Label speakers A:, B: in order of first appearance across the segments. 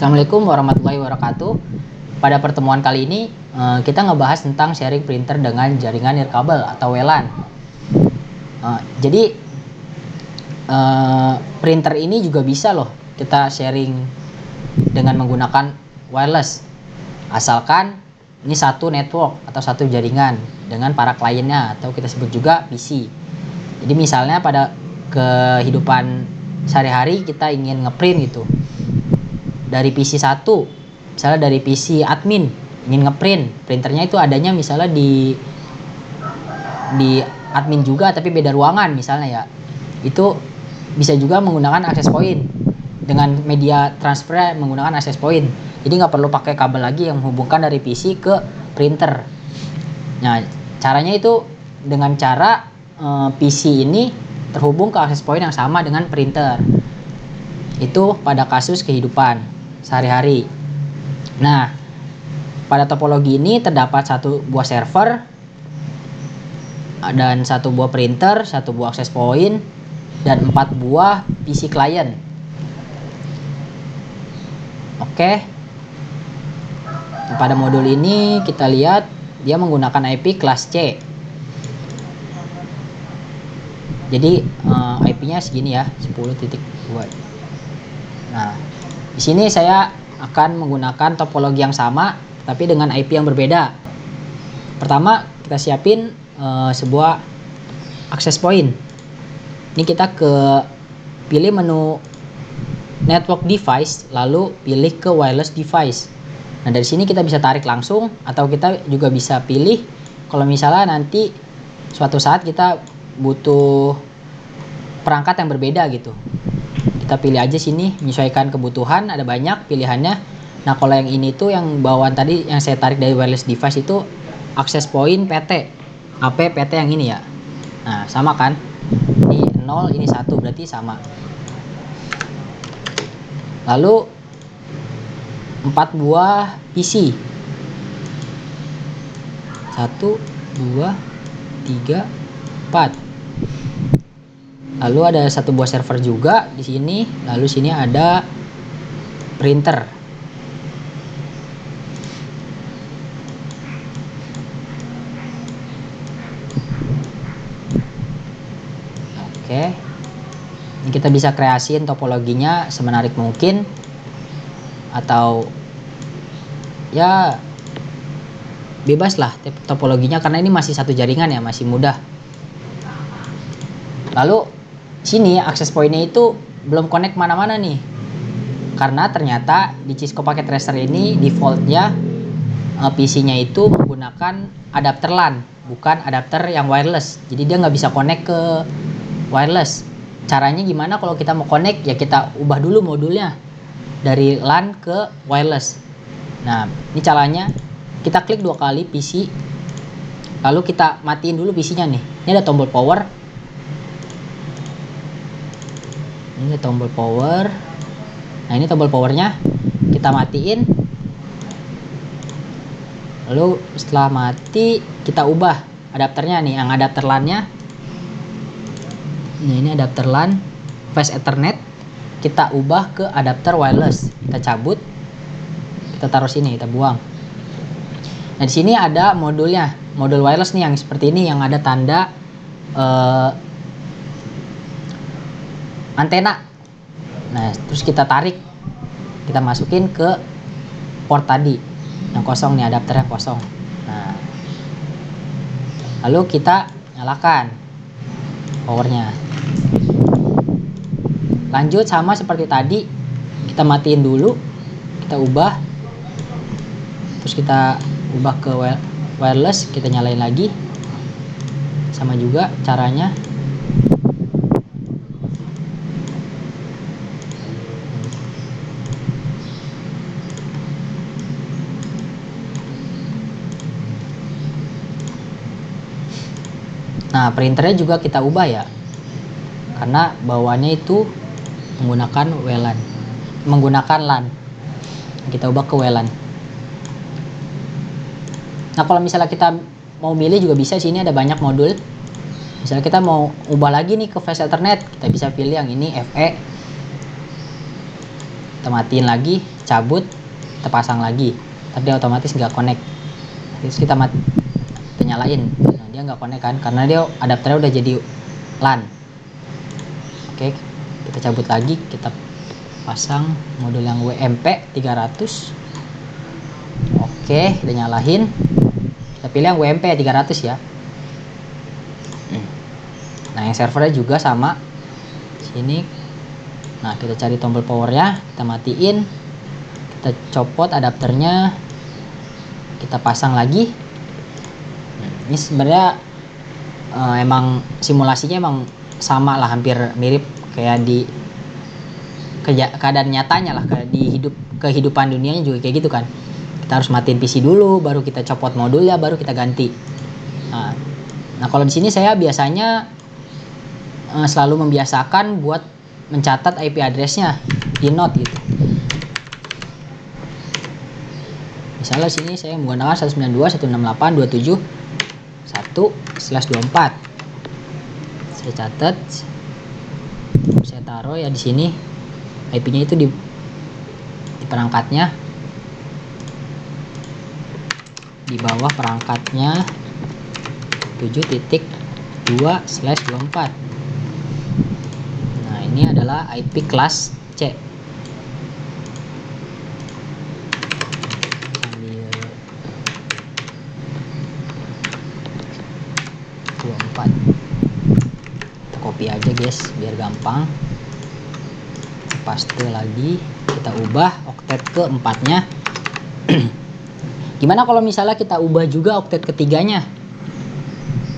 A: Assalamualaikum warahmatullahi wabarakatuh. Pada pertemuan kali ini kita ngebahas tentang sharing printer dengan jaringan nirkabel atau WLAN. Jadi printer ini juga bisa loh kita sharing dengan menggunakan wireless, asalkan ini satu network atau satu jaringan dengan para kliennya, atau kita sebut juga PC. Jadi misalnya pada kehidupan sehari-hari kita ingin ngeprint gitu dari PC 1, misalnya dari PC admin ingin ngeprint, printernya itu adanya misalnya di admin juga tapi beda ruangan misalnya ya, itu bisa juga menggunakan access point dengan media transfer menggunakan access point. Jadi nggak perlu pakai kabel lagi yang menghubungkan dari PC ke printer. Nah, caranya itu dengan cara PC ini terhubung ke access point yang sama dengan printer. Itu pada kasus kehidupan sehari-hari. Nah, pada topologi ini terdapat satu buah server dan satu buah printer, satu buah access point, dan 4 buah PC client. Oke. Pada modul ini kita lihat dia menggunakan IP kelas C. Jadi IP-nya segini ya, 10.2. Nah, di sini saya akan menggunakan topologi yang sama tapi dengan IP yang berbeda. Pertama, kita siapin sebuah access point. Ini kita pilih menu network device, lalu pilih ke wireless device. Nah, dari sini kita bisa tarik langsung, atau kita juga bisa pilih kalau misalnya nanti suatu saat kita butuh perangkat yang berbeda gitu. Kita pilih aja sini, menyesuaikan kebutuhan, ada banyak pilihannya. Nah, kalau yang ini tuh yang bawaan tadi yang saya tarik dari wireless device itu access point PT. AP PT yang ini ya. Nah, sama kan? Ini 0, ini 1, berarti sama. Lalu 4 buah PC. 1, 2, 3, 4. Lalu ada satu buah server juga di sini. Lalu sini ada printer. Oke. Ini kita bisa kreasiin topologinya semenarik mungkin, atau ya bebas lah topologinya karena ini masih satu jaringan ya, masih mudah. Lalu sini access point-nya itu belum connect mana-mana nih, karena ternyata di Cisco Packet Tracer ini defaultnya PC-nya itu menggunakan adapter LAN, bukan adapter yang wireless. Jadi dia nggak bisa connect ke wireless. Caranya gimana kalau kita mau connect? Ya kita ubah dulu modulnya dari LAN ke wireless. Nah, ini caranya, kita klik 2 kali PC, lalu kita matiin dulu PC-nya nih. Ini ada tombol power. Ini tombol power. Nah, ini tombol powernya kita matiin. Lalu setelah mati kita ubah adapternya nih, yang adapter LAN-nya. Nah, ini adapter LAN fast Ethernet, kita ubah ke adapter wireless. Kita cabut, kita taruh sini, kita buang. Nah, di sini ada modulnya, modul wireless nih yang seperti ini, yang ada tanda antena. Nah, terus kita tarik, kita masukin ke port tadi yang kosong nih, adapternya kosong. Nah, lalu kita nyalakan powernya. Lanjut sama seperti tadi, kita matiin dulu, kita ubah, terus kita ubah ke wireless, kita nyalain lagi, sama juga caranya. Nah, printernya juga kita ubah ya, karena bawaannya itu menggunakan LAN. Kita ubah ke WLAN. Nah, kalau misalnya kita mau milih juga bisa, sini ada banyak modul. Misalnya kita mau ubah lagi nih ke fast Ethernet, kita bisa pilih yang ini FE. kita matiin lagi, cabut, kita pasang lagi, tapi dia otomatis nggak connect. Terus kita nyalain, nah, dia nggak connect kan karena dia adapternya udah jadi LAN. Oke, kita cabut lagi, kita pasang modul yang WMP 300. Oke, kita nyalain, kita pilih yang WMP 300 ya. Nah, yang servernya juga sama sini. Nah, kita cari tombol powernya, kita matiin, kita copot adapternya, kita pasang lagi. Ini sebenarnya emang simulasinya emang sama lah, hampir mirip kayak di keadaan nyatanya lah, kayak di kehidupan dunianya juga kayak gitu kan. Kita harus matiin PC dulu, baru kita copot modulnya, baru kita ganti. Nah kalau di sini saya biasanya selalu membiasakan buat mencatat IP addressnya di note gitu. Misalnya sini saya menggunakan 192.168.27.1/24. Saya catat, saya taruh ya di sini IP-nya itu di perangkatnya, di bawah perangkatnya 7.2/24. Nah ini adalah IP kelas C. Sambil 24. Kita copy aja guys biar gampang. Paste lagi, kita ubah oktet ke 4-nya. Gimana kalau misalnya kita ubah juga oktet ketiganya?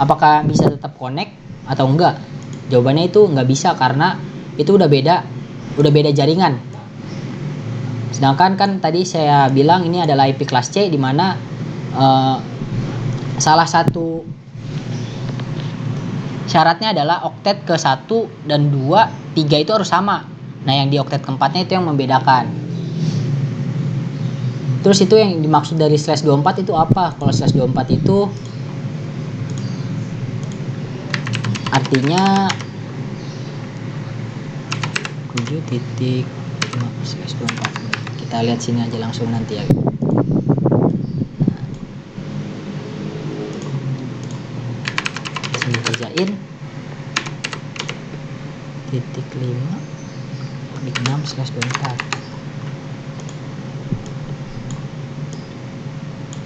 A: Apakah bisa tetap connect atau enggak? Jawabannya itu nggak bisa karena itu udah beda jaringan. Sedangkan kan tadi saya bilang ini adalah IP kelas C, di mana salah satu syaratnya adalah oktet ke 1 dan 2, 3 itu harus sama. Nah yang di oktet keempatnya itu yang membedakan. Terus itu yang dimaksud dari /24 itu apa? Kalau /24 itu artinya 7.5/24. Kita lihat sini aja langsung nanti ya. Sini kerjain .5/6/24.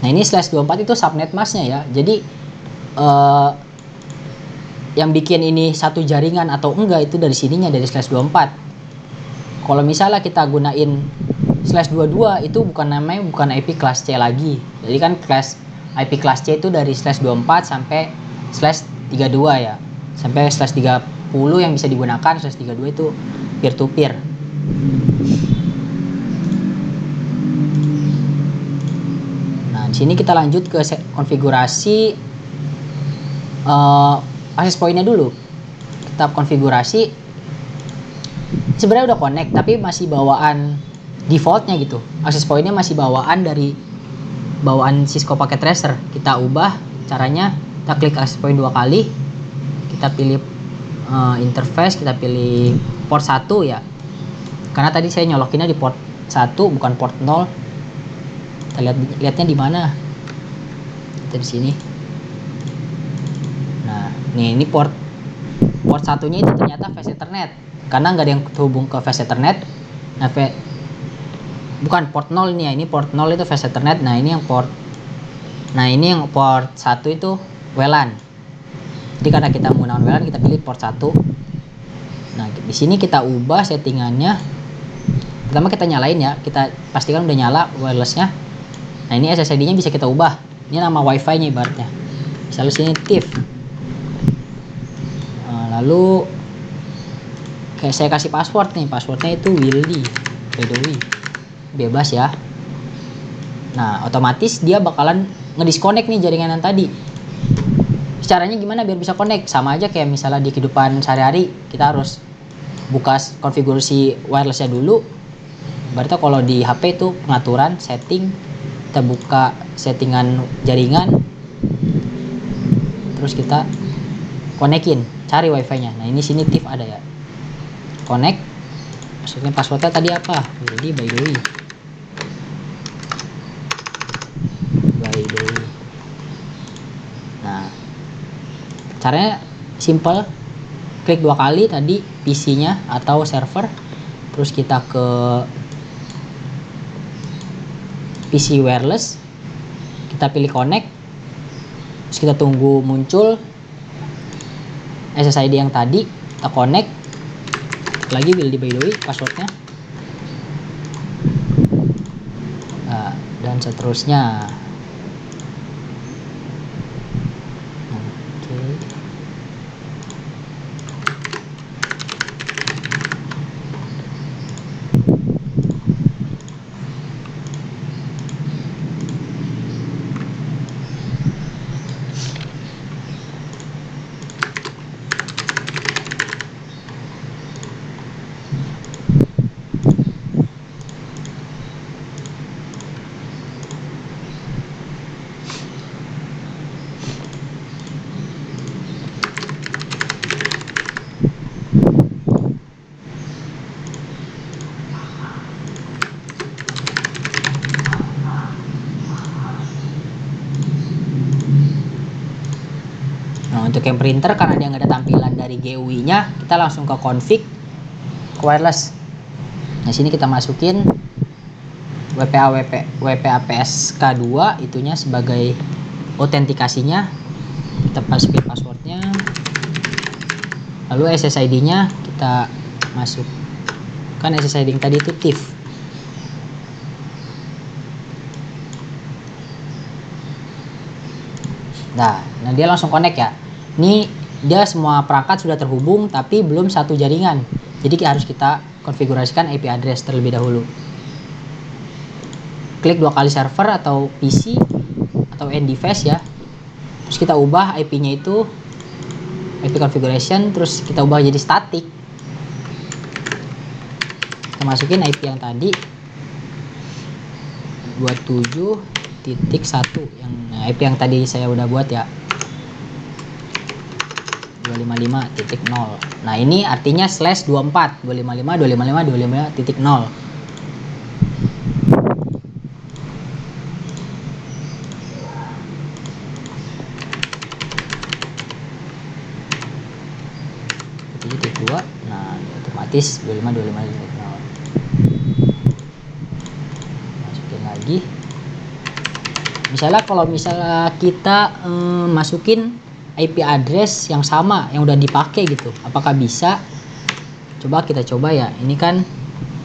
A: Nah ini /24 itu subnet masknya ya. Jadi yang bikin ini satu jaringan atau enggak itu dari sininya, dari /24. Kalau misalnya kita gunain /22 itu bukan IP kelas C lagi. Jadi kan IP kelas C itu dari /24 sampai /32 ya. Sampai /30 yang bisa digunakan, /32 itu peer to peer. Nah, di sini kita lanjut ke konfigurasi access point-nya dulu. Kita konfigurasi. Sebenarnya udah connect tapi masih bawaan defaultnya gitu. Access point-nya masih bawaan Cisco Packet Tracer. Kita ubah caranya, kita klik access point 2 kali. Kita pilih interface, kita pilih port 1 ya. Karena tadi saya nyolokinnya di port 1 bukan port 0. Kita lihatnya di mana? Kita di sini. Nah, ini port satunya itu ternyata Fast Ethernet. Karena nggak ada yang terhubung ke Fast Ethernet. Nah, bukan port 0 ini ya. Ini port 0 itu Fast Ethernet. Nah, ini yang port 1 itu WLAN. Jadi karena kita menggunakan WLAN, kita pilih port 1. Nah, di sini kita ubah settingannya. Pertama kita nyalain ya. Kita pastikan udah nyala wirelessnya. Nah, ini SSID-nya bisa kita ubah. Ini nama WiFi-nya ibaratnya. Misalnya sini TIF. Lalu kayak saya kasih password nih. Passwordnya itu Willy. By the way. Bebas ya. Nah, otomatis dia bakalan ngedisconnect nih jaringan yang tadi. Caranya gimana biar bisa connect? Sama aja kayak misalnya di kehidupan sehari-hari, kita harus buka konfigurasi wirelessnya dulu. Berarti kalau di HP itu pengaturan, setting, kita buka settingan jaringan, terus kita connectin, cari wifi-nya. Nah ini sini TIF ada ya, connect. Maksudnya passwordnya tadi apa? Jadi by the way. Nah, caranya simple. Klik 2 kali tadi PC-nya atau server. Terus kita ke PC wireless. Kita pilih connect. Terus kita tunggu muncul SSID yang tadi, kita connect. Lagi will by the way passwordnya. Nah, dan seterusnya. Nah, untuk yang printer karena dia nggak ada tampilan dari GUI-nya, kita langsung ke config ke wireless. Nah, sini kita masukin WPA-PSK2 itunya sebagai autentikasinya. Kita masukin passwordnya. Lalu SSID-nya kita masukkan SSID yang tadi itu TIFF. Nah, dia langsung connect ya. Ini dia semua perangkat sudah terhubung tapi belum satu jaringan. Jadi harus kita konfigurasikan IP address terlebih dahulu. Klik 2 kali server atau PC atau end device ya. Terus kita ubah IP-nya itu IP configuration, terus kita ubah jadi static. Kita masukin IP yang tadi 27.1 yang IP yang tadi saya udah buat ya. 255.0. Nah, ini artinya /24 255.255.255.0. Nah, otomatis 255.255.0. Masukin lagi. Kalau misalnya kita masukin IP address yang sama yang udah dipakai gitu, apakah bisa? Kita coba ya. Ini kan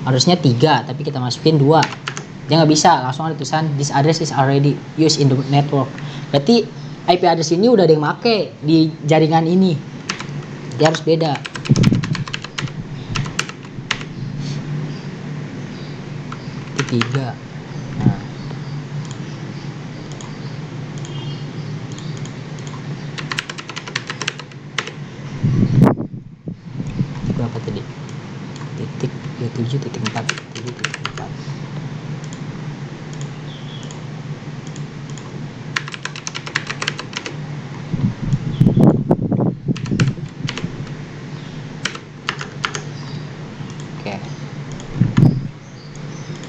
A: harusnya 3 tapi kita masukin 2. Dia nggak bisa, langsung ada tulisan this address is already used in the network. Berarti IP address ini udah ada yang pakai di jaringan ini. Dia harus beda. Itu 3. Berapa tadi? 27.4. Oke.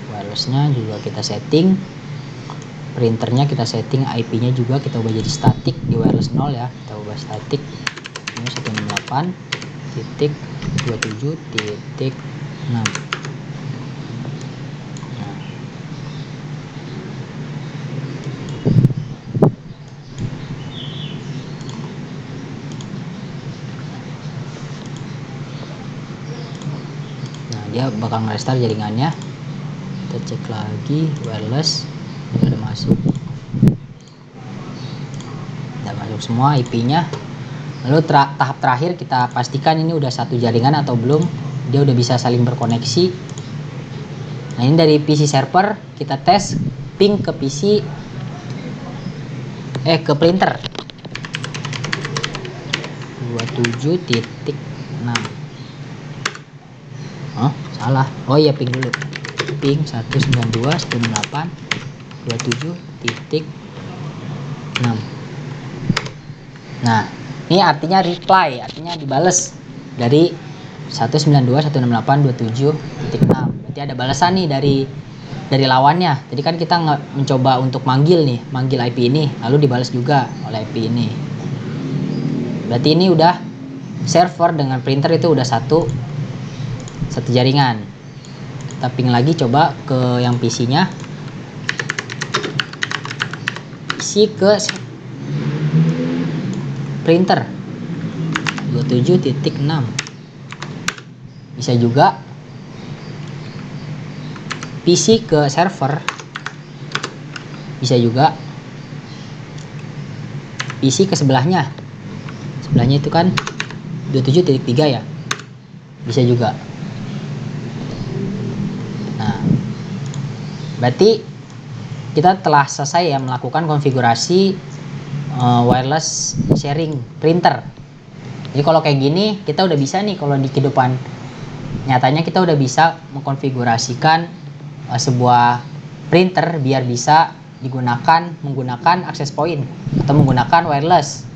A: Wirelessnya juga kita setting. Printernya kita setting, IP-nya juga kita ubah jadi static di wireless 0 ya. Kita ubah static. Ini 168.27.6. Dia bakal nge-restart jaringannya. Kita cek lagi wireless, ini udah masuk. Udah masuk semua IP-nya. Lalu tahap terakhir kita pastikan ini udah satu jaringan atau belum. Dia udah bisa saling berkoneksi. Nah, ini dari PC server kita tes ping ke ke printer 27.6. Salah. Oh iya, ping dulu. Ping 192.168.27.6. Nah, ini artinya reply, artinya dibales dari 192.168.27.6. Berarti ada balasan nih dari lawannya. Jadi kan kita mencoba untuk manggil IP ini, lalu dibalas juga oleh IP ini. Berarti ini udah server dengan printer itu udah satu jaringan. Kita ping lagi coba ke yang PC-nya. PC ke printer 27.6. Bisa juga PC ke server, bisa juga PC ke sebelahnya itu kan 27.3 ya, bisa juga. Nah, berarti kita telah selesai ya melakukan konfigurasi wireless sharing printer. Jadi kalau kayak gini kita udah bisa nih, kalau di kehidupan nyatanya kita udah bisa mengkonfigurasikan sebuah printer biar bisa menggunakan access point atau menggunakan wireless.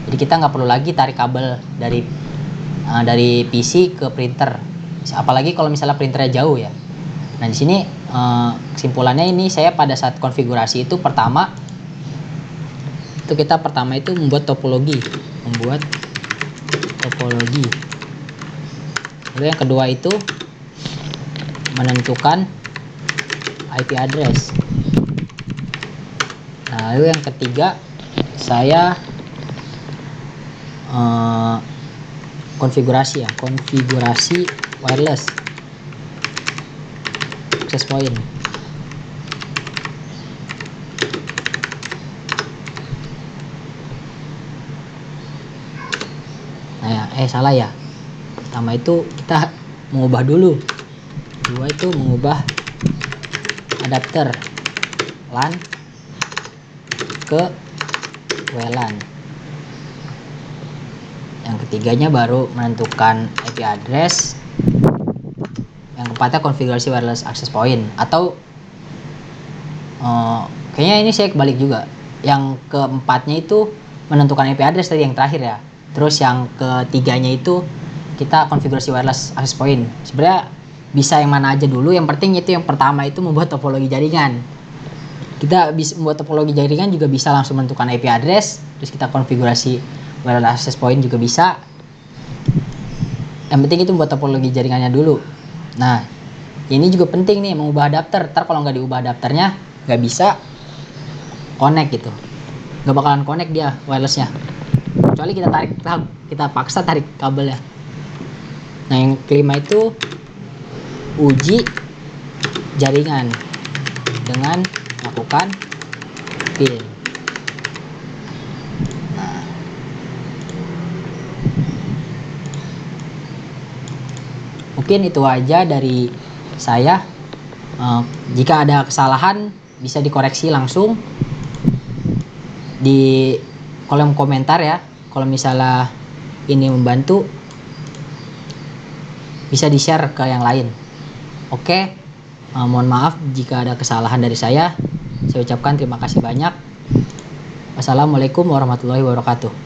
A: Jadi kita nggak perlu lagi tarik kabel dari PC ke printer, apalagi kalau misalnya printernya jauh ya. Nah di sini kesimpulannya ini, saya pada saat konfigurasi itu pertama itu membuat topologi. Lalu yang kedua itu menentukan IP address. Nah, lalu yang ketiga saya konfigurasi wireless access point. Nah, salah ya. Pertama itu kita mengubah dulu. Kedua itu mengubah adapter LAN ke WLAN. Yang ketiganya baru menentukan IP address. Yang keempatnya konfigurasi wireless access point. Atau kayaknya ini saya kebalik juga. Yang keempatnya itu menentukan IP address tadi yang terakhir ya. Terus yang ketiganya itu kita konfigurasi wireless access point. Sebenarnya bisa yang mana aja dulu, yang penting itu yang pertama itu membuat topologi jaringan. Kita bisa membuat topologi jaringan juga bisa langsung menentukan IP address, terus kita konfigurasi wireless access point juga bisa. Yang penting itu membuat topologi jaringannya dulu. Nah, ini juga penting nih, mengubah adapter. Ntar kalau nggak diubah adapternya nggak bisa connect gitu, nggak bakalan connect dia wirelessnya, kecuali kita paksa tarik kabelnya. Nah yang kelima itu uji jaringan dengan melakukan pin. Nah, mungkin itu aja dari saya. Jika ada kesalahan bisa dikoreksi langsung di kolom komentar ya. Kalau misalnya ini membantu, bisa di-share ke yang lain. Oke, mohon maaf jika ada kesalahan dari saya. Saya ucapkan terima kasih banyak. Wassalamualaikum warahmatullahi wabarakatuh.